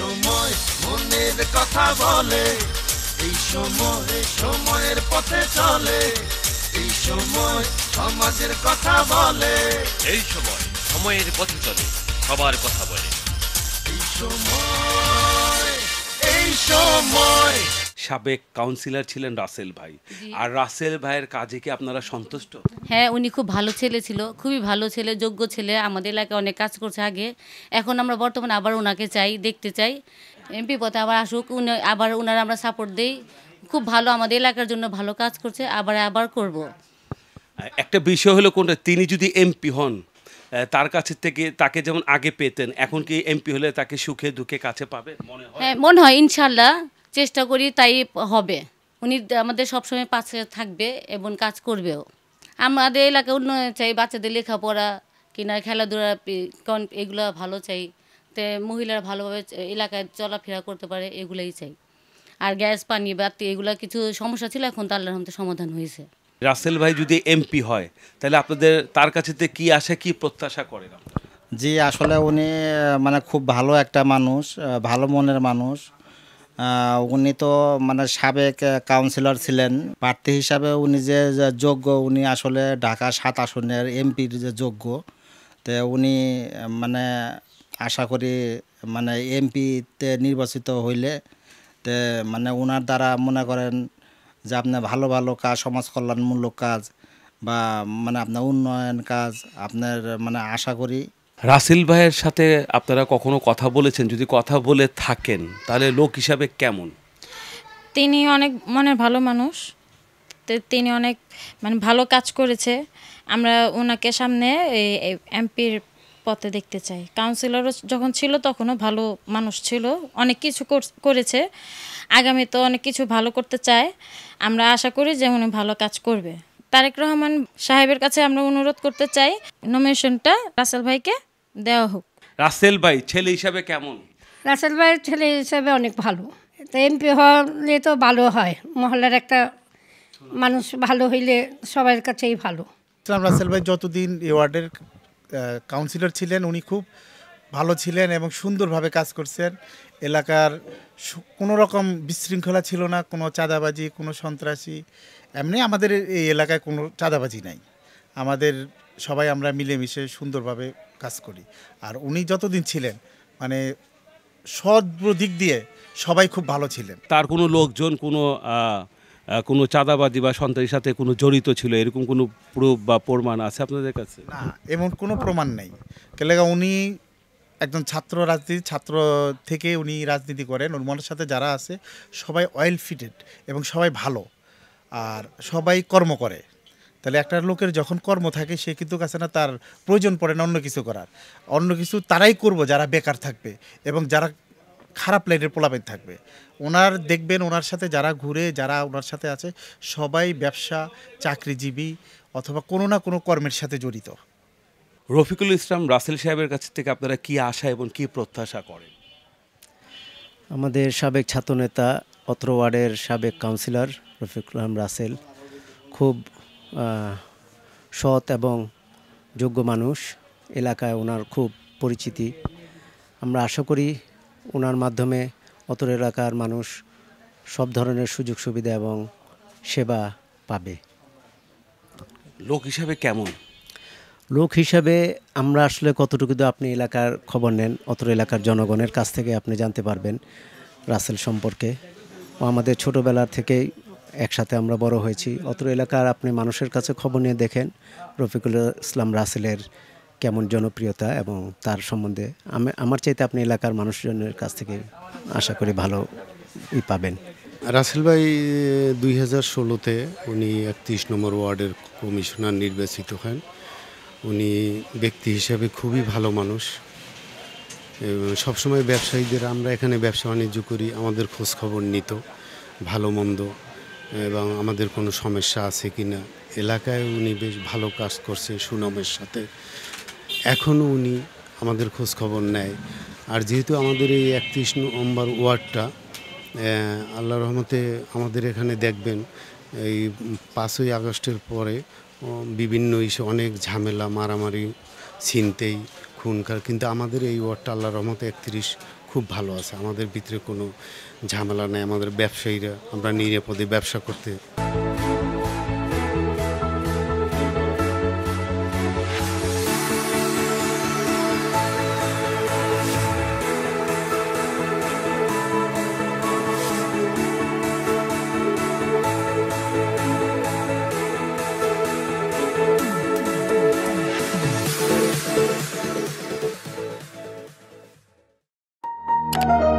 সময় মনের কথা বলে, এই সময় সময়ের পথে চলে, এই সময় সমাজের কথা বলে, এই সময় সময়ের পথে চলে, সবার কথা বলে, এই সময়, এই সময়। সাবেক কাউন্সিলর ছিলেন রাসেল ভাই, আর রাসেল ভাইয়ের কাজে কি আপনারা সন্তুষ্ট? হ্যাঁ, উনি খুব ভালো ছেলে ছিল, খুবই ভালো ছেলে, যোগ্য ছেলে। আমাদের এলাকায় অনেক কাজ করছে আগে। এখন আমরা বর্তমানে আবার ওনাকে চাই, দেখতে চাই এমপি পথে আবার আসুক, আবার ওনারা আমরা সাপোর্ট দেই। খুব ভালো, আমাদের এলাকার জন্য ভালো কাজ করছে, আবার করব। একটা বিষয় হলো কোনটা, তিনি যদি এমপি হন, তার কাছে থেকে তাকে যেমন আগে পেতেন, এখন কি এমপি হলে তাকে সুখে দুঃখে কাছে পাবে মনে হয়? হ্যাঁ, মনে হয়, ইনশাল্লাহ চেষ্টা করি তাই হবে। উনি আমাদের সবসময় পাশে থাকবে এবং কাজ করবেও। আমাদের এলাকায় উন্নয়ন চাই, বাচ্চাদের লেখাপড়া কিনা খেলাধুলা এগুলো ভালো চাই, তো মহিলারা ভালোভাবে এলাকায় চলাফেরা করতে পারে, এগুলোই চাই। আর গ্যাস পানি বাতি এগুলো কিছু সমস্যা ছিল, এখন তো আল্লাহর রহমতে সমাধান হয়েছে। রাসেল ভাই যদি এমপি হয়, তাহলে আপনাদের তার কাছে কি আশা কি প্রত্যাশা করেন? জি, আসলে উনি মানে খুব ভালো একটা মানুষ, ভালো মনের মানুষ। উনি তো মানে সাবেক কাউন্সিলর ছিলেন, প্রার্থী হিসাবে উনি যে যোগ্য, উনি আসলে ঢাকা ৭ আসনের এমপির যে যোগ্য, তো উনি মানে আশা করি মানে এমপিতে নির্বাচিত হইলে তে মানে ওনার দ্বারা মনে করেন যে আপনার ভালো ভালো কাজ, সমাজ কল্যাণমূলক কাজ বা মানে আপনার উন্নয়ন কাজ আপনার মানে আশা করি। রাসেল ভাইয়ের সাথে আপনারা কখনো কথা বলেছেন? যদি কথা বলে থাকেন, তাহলে লোক হিসাবে কেমন? তিনি অনেক মনের ভালো মানুষ, তিনি অনেক মানে ভালো কাজ করেছে। আমরা ওনাকে সামনে এমপির পথে দেখতে চাই। কাউন্সিলরও যখন ছিল তখনও ভালো মানুষ ছিল, অনেক কিছু করেছে। আগামী তো অনেক কিছু ভালো করতে চায়, আমরা আশা করি যে উনি ভালো কাজ করবে। তারেক রহমান সাহেবের কাছে আমরা অনুরোধ করতে চাই নমিনেশনটা রাসেল ভাইকে দেওয়া হোক। রাসেল ভাই ছেলে হিসাবে কেমন? রাসেল ভাইয়ের ছেলে হিসেবে অনেক ভালো, তো এমপি হলে তো ভালো হয়, মহল্লার একটা মানুষ ভালো হইলে সবার কাছেই ভালো। রাসেল ভাই যতদিন এই ওয়ার্ডের কাউন্সিলর ছিলেন উনি খুব ভালো ছিলেন এবং সুন্দরভাবে কাজ করছেন। এলাকার কোনো রকম বিশৃঙ্খলা ছিল না, কোনো চাঁদাবাজি, কোনো সন্ত্রাসী, এমনি আমাদের এই এলাকায় কোনো চাঁদাবাজি নাই। আমাদের সবাই আমরা মিলেমিশে সুন্দরভাবে কাজ করি। আর উনি যতদিন ছিলেন মানে সব দিক দিয়ে সবাই খুব ভালো ছিলেন। তার কোনো লোকজন কোনো চাঁদাবাজি বা সন্ত্রাসীর সাথে কোনো জড়িত ছিল এরকম কোনো প্রুফ বা প্রমাণ আছে আপনাদের কাছে? না, এমন কোনো প্রমাণ নেই। কেন উনি একজন ছাত্র থেকে উনি রাজনীতি করেন। ওর মনের সাথে যারা আছে সবাই ওয়েল ফিটেড এবং সবাই ভালো, আর সবাই কর্ম করে। তাহলে একটা লোকের যখন কর্ম থাকে সে কিন্তু কাছে না তার প্রয়োজন পড়ে না অন্য কিছু করার। অন্য কিছু তারাই করব যারা বেকার থাকবে এবং যারা খারাপ লাইনের পোলাপেন থাকবে। ওনার দেখবেন ওনার সাথে যারা ঘুরে, যারা ওনার সাথে আছে সবাই ব্যবসা, চাকরিজীবী অথবা কোনো না কোনো কর্মের সাথে জড়িত। রফিকুল ইসলাম রাসেল সাহেবের কাছ থেকে আপনারা কি আশা এবং কি প্রত্যাশা করেন? আমাদের সাবেক ছাত্রনেতা, অত্র ওয়ার্ডের সাবেক কাউন্সিলর রফিকুল ইসলাম রাসেল খুব সৎ এবং যোগ্য মানুষ, এলাকায় ওনার খুব পরিচিতি। আমরা আশা করি ওনার মাধ্যমে অত্র এলাকার মানুষ সব ধরনের সুযোগ সুবিধা এবং সেবা পাবে। লোক হিসাবে কেমন? লোক হিসাবে আমরা আসলে কতটুকু তো আপনি এলাকার খবর নেন, অত্র এলাকার জনগণের কাছ থেকে আপনি জানতে পারবেন রাসেল সম্পর্কে। ও আমাদের ছোটোবেলার থেকেই একসাথে আমরা বড় হয়েছি। অত্র এলাকার আপনি মানুষের কাছে খবর নিয়ে দেখেন রফিকুল ইসলাম রাসেলের কেমন জনপ্রিয়তা, এবং তার সম্বন্ধে আমার চাইতে আপনি এলাকার মানুষজনের কাছ থেকে আশা করি ভালো পাবেন। রাসেল ভাই 2016-তে উনি 31 নম্বর ওয়ার্ডের কমিশনার নির্বাচিত হন। উনি ব্যক্তি হিসাবে খুবই ভালো মানুষ। সবসময় ব্যবসায়ীদের, আমরা এখানে ব্যবসা বাণিজ্য করি, আমাদের খোঁজ খবর নিত ভালো মন্দ এবং আমাদের কোনো সমস্যা আছে কি না। এলাকায় উনি বেশ ভালো কাজ করছে সুনামের সাথে, এখনও উনি আমাদের খোঁজ খবর নেয়। আর যেহেতু আমাদের এই 31 নম্বর ওয়ার্ডটা আল্লাহর রহমতে আমাদের এখানে দেখবেন এই 5ই আগস্টের পরে বিভিন্ন ইস্যু, অনেক ঝামেলা, মারামারি, ছিনতাই, খুনখার, কিন্তু আমাদের এই ওয়ার্ডটা আল্লাহর রহমতে 31 খুব ভালো আছে, আমাদের ভিতরে কোনো ঝামেলা নেই, আমাদের ব্যবসায়ীরা আমরা নিরাপদে ব্যবসা করতে Thank you.